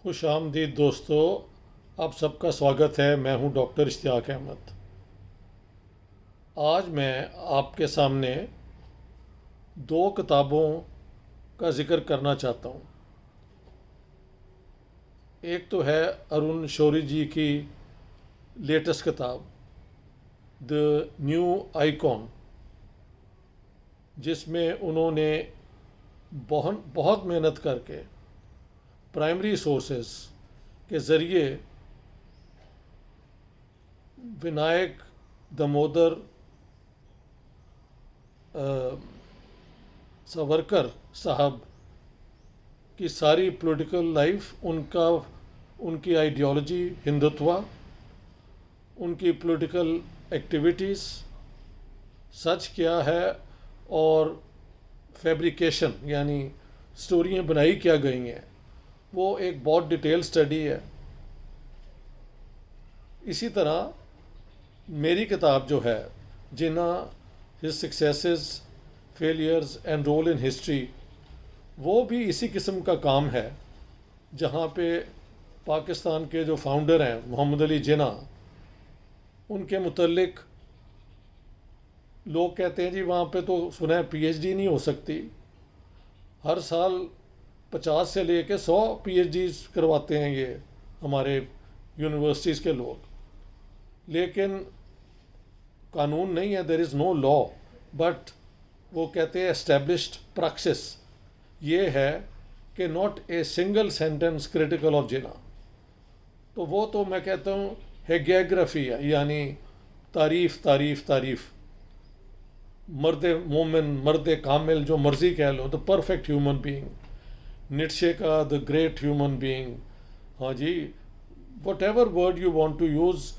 खुश आमदीद दोस्तों। आप सबका स्वागत है। मैं हूं डॉक्टर इश्तियाक अहमद। आज मैं आपके सामने दो किताबों का जिक्र करना चाहता हूं। एक तो है अरुण शौरी जी की लेटेस्ट किताब द न्यू आइकॉन, जिसमें उन्होंने बहुत बहुत मेहनत करके प्राइमरी सोर्सेस के ज़रिए विनायक दामोदर सावरकर साहब की सारी पॉलिटिकल लाइफ, उनकी आइडियोलॉजी हिंदुत्व, उनकी पॉलिटिकल एक्टिविटीज़, सच क्या है और फैब्रिकेशन यानी स्टोरियाँ बनाई क्या गई हैं, वो एक बहुत डिटेल स्टडी है। इसी तरह मेरी किताब जो है Jinnah his successes failures and role in history, वो भी इसी किस्म का काम है, जहाँ पे पाकिस्तान के जो फाउंडर हैं मोहम्मद अली जिन्ना, उनके मुतल्लिक लोग कहते हैं जी वहाँ पे तो सुना है पीएचडी नहीं हो सकती। हर साल 50 से लेके 100 पीएचडी करवाते हैं ये हमारे यूनिवर्सिटीज़ के लोग, लेकिन कानून नहीं है, there is no law. But वो कहते हैं एस्टेब्लिश्ड प्रैक्टिस ये है कि not a single sentence critical of Jinnah. तो वो तो मैं कहता हूँ हेगियोग्राफी है, यानी तारीफ़ तारीफ़ तारीफ़। मर्द मोमिन, मर्द कामिल, जो मर्ज़ी कह लो, the perfect human being, Nietzsche का द ग्रेट ह्यूमन बीइंग। हाँ जी, whatever word you want to use,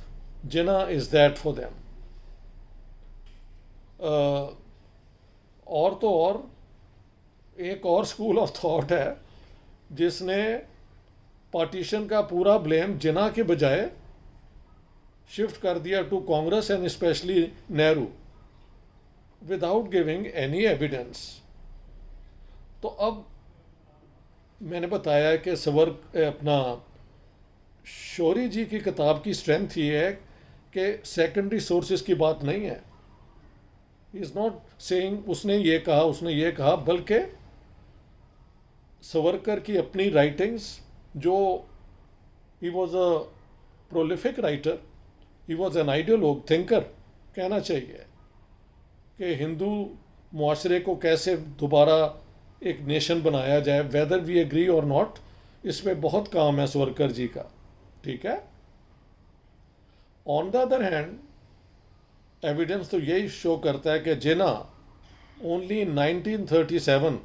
Jinnah is that for them. और तो और एक और स्कूल ऑफ थॉट है जिसने पार्टीशन का पूरा ब्लेम जिन्ना के बजाय शिफ्ट कर दिया to Congress and specially Nehru, without giving any evidence. तो अब मैंने बताया कि अपना शौरी जी की किताब की स्ट्रेंथ ये है कि सेकेंडरी सोर्सेज की बात नहीं है। इज़ नॉट सेइंग उसने ये कहा, बल्कि सावरकर की अपनी राइटिंग्स, जो he was a prolific writer, he was an ideologue thinker, कहना चाहिए कि हिंदू मुआशरे को कैसे दोबारा एक नेशन बनाया जाए, whether we agree or not, इसमें बहुत काम है सावरकर जी का। ठीक है। On the other hand evidence तो यही शो करता है कि Jinnah only 1937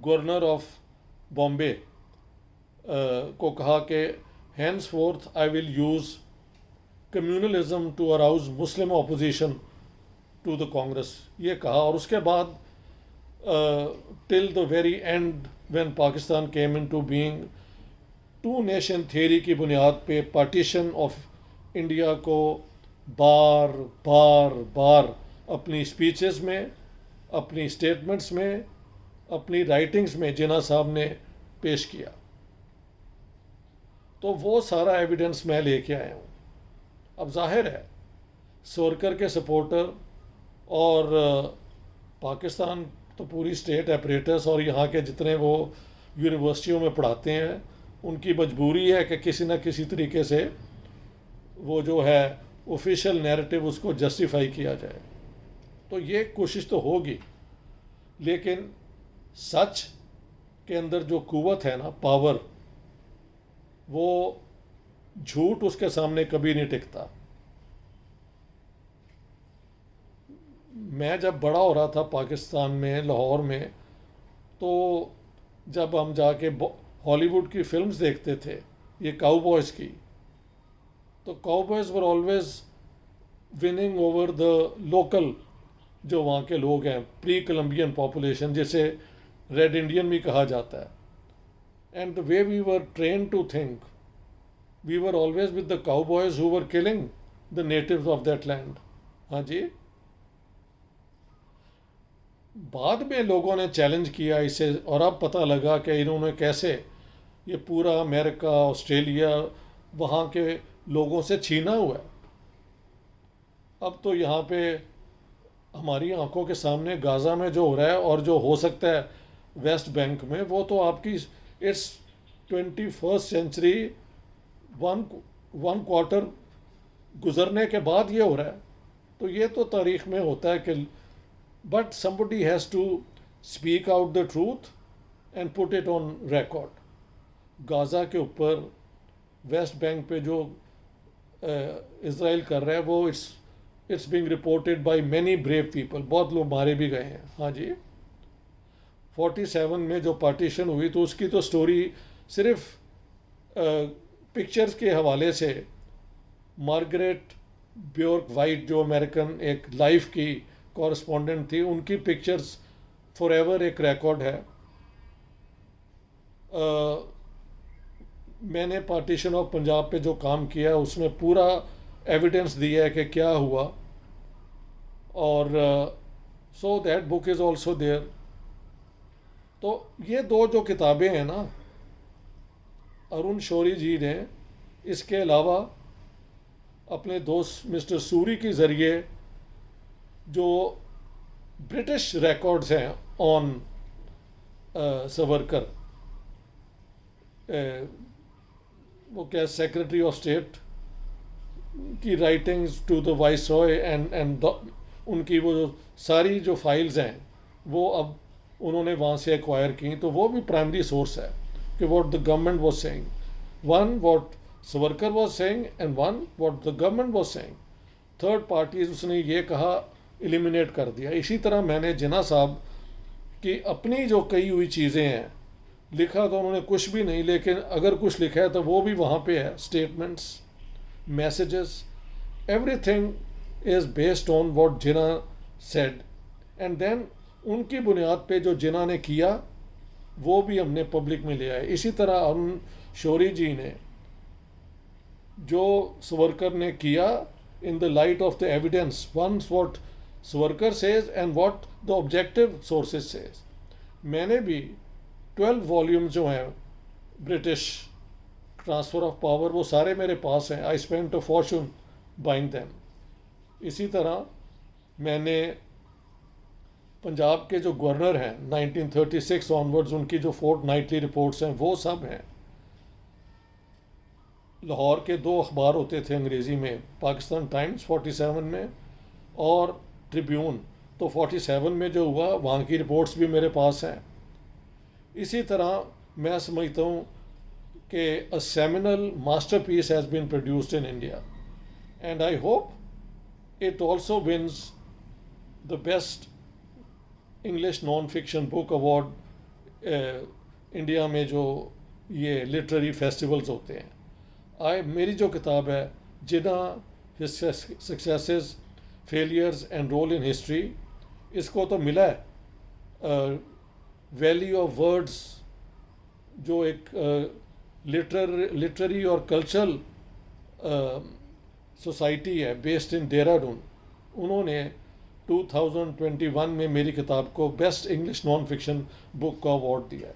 governor of Bombay को कहा कि henceforth I will use communalism to arouse Muslim opposition to the Congress, ये कहा। और उसके बाद till the very end when Pakistan came into being, two nation theory की बुनियाद पे पार्टीशन ऑफ इंडिया को बार बार बार अपनी स्पीचेस में, अपनी स्टेटमेंट्स में, अपनी राइटिंग्स में जिन्ना साहब ने पेश किया। तो वो सारा एविडेंस मैं लेके आया हूँ। अब जाहिर है सावरकर के सपोर्टर और पाकिस्तान तो पूरी स्टेट अपरेटस और यहाँ के जितने वो यूनिवर्सिटियों में पढ़ाते हैं, उनकी मजबूरी है कि किसी न किसी तरीके से वो जो है ऑफिशियल नैरेटिव उसको जस्टिफाई किया जाए। तो ये कोशिश तो होगी, लेकिन सच के अंदर जो कुव्वत है ना, पावर, वो झूठ उसके सामने कभी नहीं टिकता। मैं जब बड़ा हो रहा था पाकिस्तान में, लाहौर में, तो जब हम जाके हॉलीवुड की फिल्म्स देखते थे, ये काउबॉयज़ की, तो cowboys were always winning over the local, जो वहाँ के लोग हैं, प्री कोलंबियन पॉपुलेशन, जिसे रेड इंडियन भी कहा जाता है। And the way we were trained to think, we were always with the cowboys who were killing the natives of that land. हाँ जी। बाद में लोगों ने चैलेंज किया इसे, और अब पता लगा कि इन्होंने कैसे ये पूरा अमेरिका, ऑस्ट्रेलिया, वहाँ के लोगों से छीना हुआ है। अब तो यहाँ पे हमारी आंखों के सामने गाज़ा में जो हो रहा है और जो हो सकता है वेस्ट बैंक में, वो तो आपकी it's 21st century, one one quarter गुजरने के बाद ये हो रहा है। तो ये तो तारीख में होता है कि but somebody has to speak out the truth and put it on record. Gaza के ऊपर, वेस्ट बैंक पे जो इसराइल कर रहा है, वो it's being reported by many brave people. बहुत लोग मारे भी गए हैं। हाँ जी, 47 में जो पार्टीशन हुई तो उसकी तो स्टोरी सिर्फ पिक्चर्स के हवाले से, मार्गरेट ब्योर्क वाइट जो अमेरिकन एक लाइफ की कॉरेस्पॉन्डेंट थी, उनकी पिक्चर्स फॉरएवर एक रिकॉर्ड है। मैंने पार्टीशन ऑफ पंजाब पे जो काम किया उसमें पूरा एविडेंस दिया है कि क्या हुआ, और so that book is also there. तो ये दो जो किताबें हैं ना अरुण शौरी जी ने, इसके अलावा अपने दोस्त मिस्टर सूरी के ज़रिए जो ब्रिटिश रिकॉर्ड्स हैं ऑन सावरकर, वो क्या सेक्रेटरी ऑफ स्टेट की writings to the viceroy and उनकी वो जो सारी जो फाइल्स हैं वो अब उन्होंने वहाँ से एक्वायर की, तो वो भी प्राइमरी सोर्स है कि what the government was saying, one what Savarkar was saying and one what the government was saying. Third parties उसने ये कहा, एलिमिनेट कर दिया। इसी तरह मैंने जिन्ना साहब की अपनी जो कही हुई चीज़ें हैं, लिखा तो उन्होंने कुछ भी नहीं, लेकिन अगर कुछ लिखा है तो वो भी वहाँ पे है, statements, messages, everything is based on what Jinnah said, and then उनकी बुनियाद पे जो जिन्ना ने किया वो भी हमने पब्लिक में ले आए। इसी तरह अरुण शौरी जी ने जो सावरकर ने किया, in the light of the evidence, once what Savarkar says and what the objective sources says. मैंने भी 12 वॉल्यूम जो हैं ब्रिटिश ट्रांसफ़र ऑफ पावर, वो सारे मेरे पास हैं। I spent a Fortune buying them. इसी तरह मैंने पंजाब के जो गवर्नर हैं 1936 ऑनवर्ड्स, उनकी जो फोर्टनाइटली रिपोर्ट्स हैं वो सब हैं। लाहौर के 2 अखबार होते थे अंग्रेज़ी में, पाकिस्तान टाइम्स 47 में और ट्रिब्यून, तो 47 में जो हुआ वहाँ की रिपोर्ट्स भी मेरे पास हैं। इसी तरह मैं समझता हूँ कि a seminal masterpiece has been produced in India, and I hope it also wins the best English non fiction book award India में जो ये लिटरेरी फेस्टिवल्स होते हैं। मेरी जो किताब है Jinnah successes, failures and role in history, इसको तो मिला है वैली ऑफ वर्ड्स, जो एक लिटरेरी और कल्चरल सोसाइटी है बेस्ड इन देहरादून, उन्होंने 2021 में मेरी किताब को best English non fiction book का अवार्ड दिया है।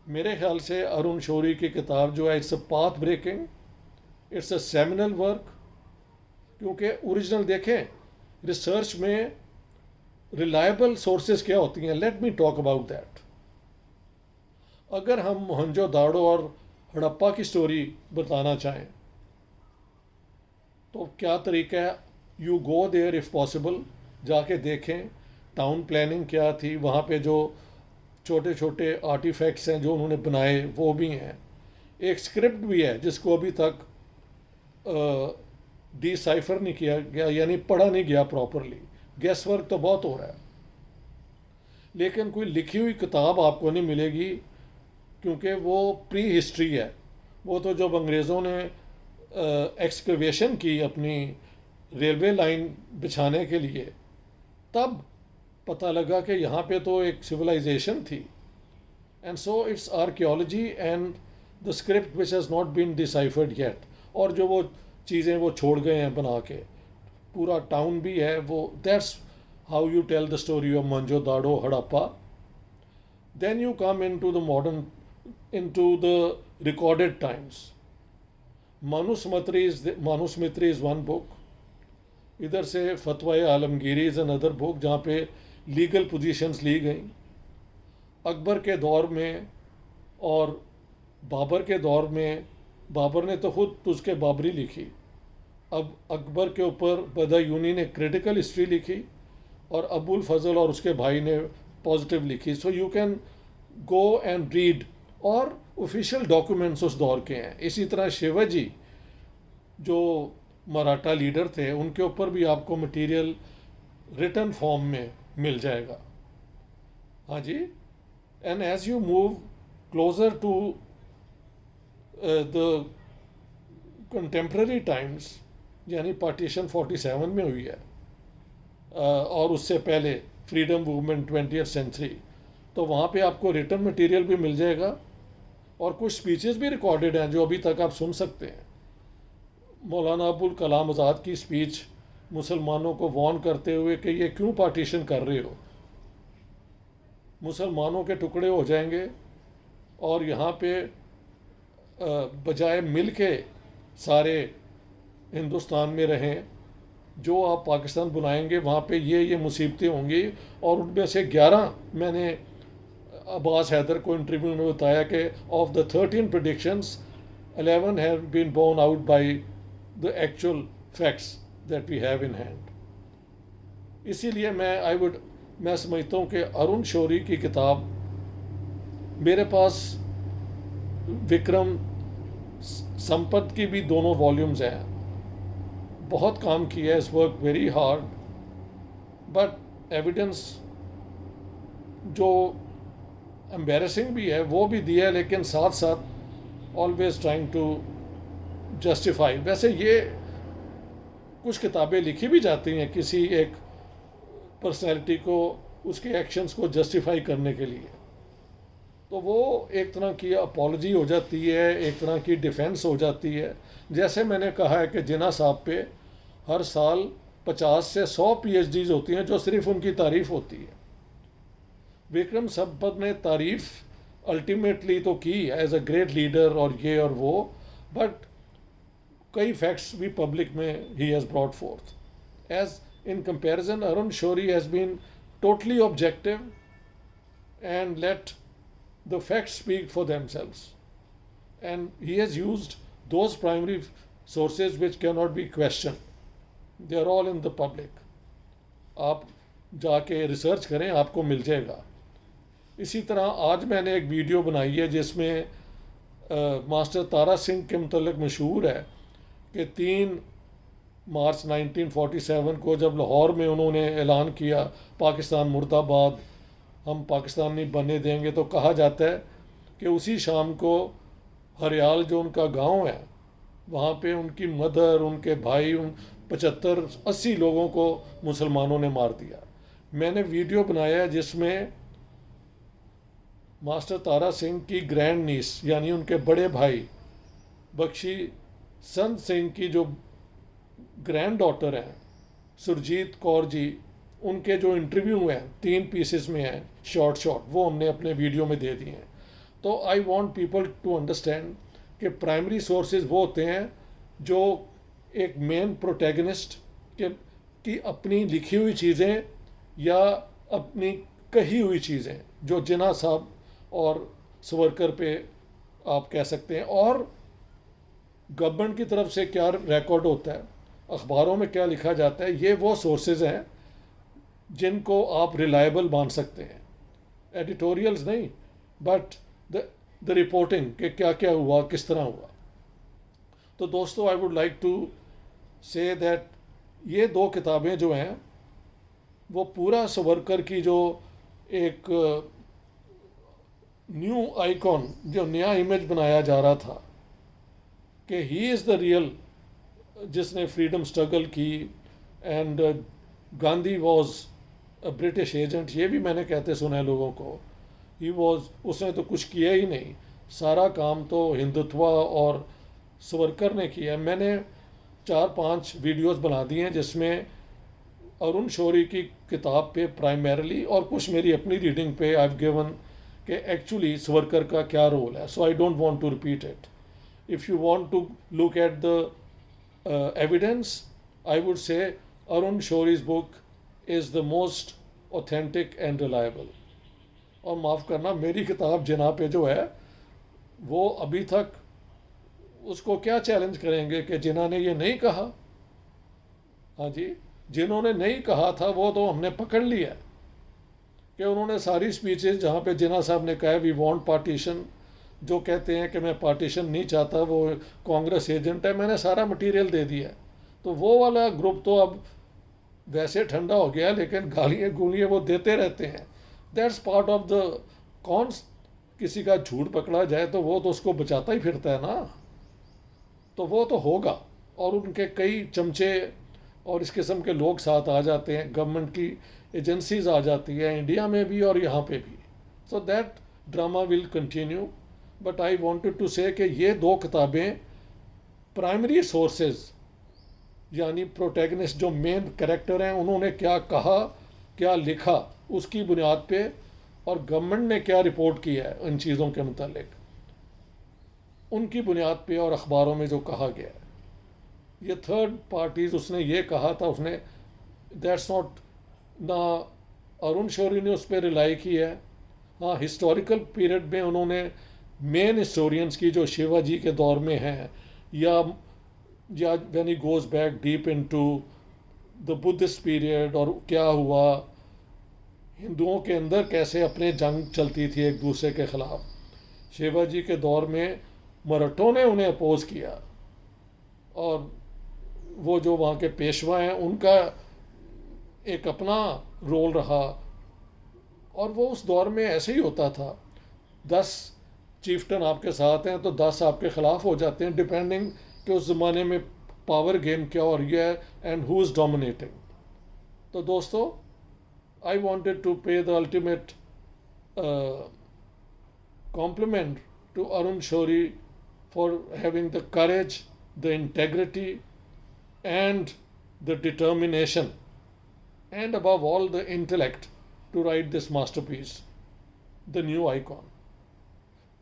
मेरे ख्याल से अरुण शौरी की किताब जो है, it's a path breaking, it's a seminal work, क्योंकि ओरिजिनल देखें, रिसर्च में रिलायबल सोर्सेज क्या होती हैं। Let me talk about that. अगर हम मोहनजोदाड़ो और हड़प्पा की स्टोरी बताना चाहें तो क्या तरीका है, you go there if possible, जाके देखें टाउन प्लानिंग क्या थी, वहाँ पे जो छोटे छोटे आर्टिफैक्ट्स हैं जो उन्होंने बनाए वो भी हैं। एक स्क्रिप्ट भी है जिसको अभी तक डिसाइफर नहीं किया गया, यानी पढ़ा नहीं गया प्रॉपरली। गेस वर्क तो बहुत हो रहा है, लेकिन कोई लिखी हुई किताब आपको नहीं मिलेगी, क्योंकि वो प्री हिस्ट्री है। वो तो जब अंग्रेज़ों ने एक्सकवेशन की अपनी रेलवे लाइन बिछाने के लिए, तब पता लगा कि यहाँ पे तो एक सिविलाइजेशन थी। And so it's archaeology and the script which has not been deciphered yet. और जो वो चीज़ें वो छोड़ गए हैं बना के, पूरा टाउन भी है वो। That's how you tell the story of Mohenjodaro, Harappa. Then you come in to the modern into the recorded times. Manusmriti is one book. इधर से फतवा आलमगीरी इज़ अनदर बुक जहाँ पे लीगल पोजीशंस ली गई। अकबर के दौर में और बाबर के दौर में, बाबर ने तो खुद तुझके बाबरी लिखी, अब अकबर के ऊपर बदायूनी ने क्रिटिकल हिस्ट्री लिखी और अबुल फजल और उसके भाई ने पॉजिटिव लिखी। So you can go and read, और ऑफिशियल डॉक्यूमेंट्स उस दौर के हैं। इसी तरह शिवाजी जो मराठा लीडर थे, उनके ऊपर भी आपको मटेरियल रिटन फॉर्म में मिल जाएगा। हाँ जी। And as you move closer to the contemporary times, यानी पार्टीशन 47 में हुई है और उससे पहले फ्रीडम मूवमेंट 20th सेंचुरी, तो वहाँ पे आपको रिटन मटेरियल भी मिल जाएगा और कुछ स्पीचेस भी रिकॉर्डेड हैं जो अभी तक आप सुन सकते हैं। मौलाना अबुल कलाम आज़ाद की स्पीच मुसलमानों को वार्न करते हुए कि ये क्यों पार्टीशन कर रहे हो, मुसलमानों के टुकड़े हो जाएंगे और यहाँ पे बजाय मिल के सारे हिंदुस्तान में रहें, जो आप पाकिस्तान बनाएंगे वहाँ पे ये मुसीबतें होंगी। और उनमें से 11 मैंने अब्बास हैदर को इंटरव्यू में बताया कि of the 13 predictions 11 have been borne out by the actual facts that we have in hand. इसीलिए मैं समझता हूँ कि अरुण शौरी की किताब, मेरे पास विक्रम संपत की भी दोनों वॉल्यूम्स हैं, बहुत काम किया है, इस work very hard, but evidence जो एम्बेरसिंग भी है वो भी दिया है, लेकिन साथ साथ ऑलवेज ट्राइंग टू जस्टिफाई। वैसे ये कुछ किताबें लिखी भी जाती हैं किसी एक पर्सनैलिटी को उसके एक्शंस को जस्टिफाई करने के लिए, तो वो एक तरह की अपॉलजी हो जाती है, एक तरह की डिफेंस हो जाती है। जैसे मैंने कहा है कि जिन्ना साहब पे हर साल 50 से 100 PhDs होती हैं जो सिर्फ उनकी तारीफ़ होती है। विक्रम संपत ने तारीफ़ अल्टीमेटली तो की एज अ ग्रेट लीडर और ये और वो, बट कई फैक्ट्स भी पब्लिक में ही has brought forth. As in comparison Arun Shourie has been totally objective and let the facts speak for themselves, and he has used those primary sources which cannot be questioned. They are all in the public. आप जाके research करें, आपको मिल जाएगा। इसी तरह आज मैंने एक वीडियो बनाई है जिसमें मास्टर तारा सिंह के मुतल्लिक मशहूर है कि 3 मार्च 1947 को जब लाहौर में उन्होंने ऐलान किया पाकिस्तान मुर्दाबाद, हम पाकिस्तान नहीं बनने देंगे, तो कहा जाता है कि उसी शाम को हरियाल जो उनका गांव है वहाँ पे उनकी मदर, उनके भाई, 75-80 लोगों को मुसलमानों ने मार दिया। मैंने वीडियो बनाया है जिसमें मास्टर तारा सिंह की ग्रैंड नीस यानी उनके बड़े भाई बख्शी संत सिंह की जो ग्रैंड डॉटर हैं सुरजीत कौर जी, उनके जो इंटरव्यू हैं 3 पीसेस में हैं शॉर्ट, वो हमने अपने वीडियो में दे दिए हैं। तो I want people to understand कि प्राइमरी सोर्सेज वो होते हैं जो एक मेन प्रोटैगनिस्ट की अपनी लिखी हुई चीज़ें या अपनी कही हुई चीज़ें, जो जिन्ना साहब और सवरकर पे आप कह सकते हैं, और गवर्नमेंट की तरफ से क्या रिकॉर्ड होता है, अखबारों में क्या लिखा जाता है, ये वो सोर्सेज हैं जिनको आप रिलायबल मान सकते हैं। एडिटोरियल्स नहीं, बट द रिपोर्टिंग कि क्या क्या हुआ, किस तरह हुआ। तो दोस्तों, I would like to say that ये 2 किताबें जो हैं वो पूरा सवरकर की जो एक न्यू आइकॉन, जो नया इमेज बनाया जा रहा था कि ही इज़ द रियल, जिसने फ्रीडम स्ट्रगल की, and Gandhi was British agent, ये भी मैंने कहते सुना है लोगों को। ही वॉज, उसने तो कुछ किया ही नहीं, सारा काम तो हिंदुत्व और सवरकर ने किया। मैंने 4-5 वीडियोस बना दिए हैं जिसमें अरुण शौरी की किताब पे प्राइमरीली और कुछ मेरी अपनी रीडिंग पे आई हैव गिवन कि एक्चुअली सवरकर का क्या रोल है. So I don't want to repeat it. If you want to look at the evidence, I would say Arun Shourie's book is the most authentic and reliable. और माफ़ करना, मेरी किताब जिना पे जो है वो अभी तक उसको क्या चैलेंज करेंगे कि जिना ने ये नहीं कहा. हाँ जी, जिन्होंने नहीं कहा था वो तो हमने पकड़ लिया कि उन्होंने सारी स्पीचेस जहाँ पे जिना साहब ने कहा वी वांट पार्टीशन, जो कहते हैं कि मैं पार्टीशन नहीं चाहता, वो कांग्रेस एजेंट है, मैंने सारा मटेरियल दे दिया. तो वो वाला ग्रुप तो अब वैसे ठंडा हो गया, लेकिन गालियाँ गुलियाँ वो देते रहते हैं. दैट्स पार्ट ऑफ द कौन किसी का झूठ पकड़ा जाए तो वो तो उसको बचाता ही फिरता है ना. तो वो तो होगा, और उनके कई चमचे और इस किस्म के लोग साथ आ जाते हैं, गवर्नमेंट की एजेंसीज आ जाती है इंडिया में भी और यहाँ पे भी. So that drama will continue. But I wanted to say कि ये दो किताबें प्राइमरी सोर्सेज, यानी प्रोटैगनिस्ट जो मेन कैरेक्टर हैं, उन्होंने क्या कहा, क्या लिखा, उसकी बुनियाद पे, और गवर्नमेंट ने क्या रिपोर्ट किया है इन चीज़ों के मुतालिक, उनकी बुनियाद पे, और अखबारों में जो कहा गया है. ये थर्ड पार्टीज उसने ये कहा था, उसने दैट्स नॉट, ना अरुण शौरी ने उस पर रिलाई की है. हाँ, हिस्टोरिकल पीरियड में उन्होंने मेन हिस्टोरियंस की जो शिवाजी के दौर में हैं, या when he goes back deep into the Buddhist period, और क्या हुआ हिंदुओं के अंदर, कैसे अपने जंग चलती थी एक दूसरे के ख़िलाफ़. शिवाजी के दौर में मराठों ने उन्हें अपोज किया, और वो जो वहाँ के पेशवा हैं उनका एक अपना रोल रहा. और वो उस दौर में ऐसे ही होता था, 10 चीफ्टन आपके साथ हैं तो 10 आपके ख़िलाफ़ हो जाते हैं, डिपेंडिंग कि उस ज़माने में पावर गेम क्या हो रही है एंड हु इज़ डोमिनेटिंग. तो दोस्तों, आई वांटेड टू पे the ultimate compliment to Arun Shourie for having the courage, the integrity, and the determination, and above all the intellect to write this masterpiece, The New Icon.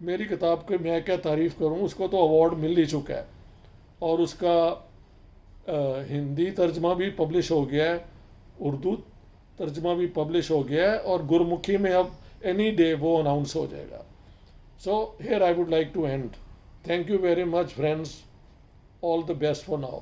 मेरी किताब की मैं क्या तारीफ़ करूं, उसको तो अवार्ड मिल ही चुका है, और उसका हिंदी तर्जमा भी पब्लिश हो गया है, उर्दू तर्जमा भी पब्लिश हो गया है, और गुरमुखी में अब एनी डे वो अनाउंस हो जाएगा. So here I would like to end. Thank you very much, friends. All the best for now.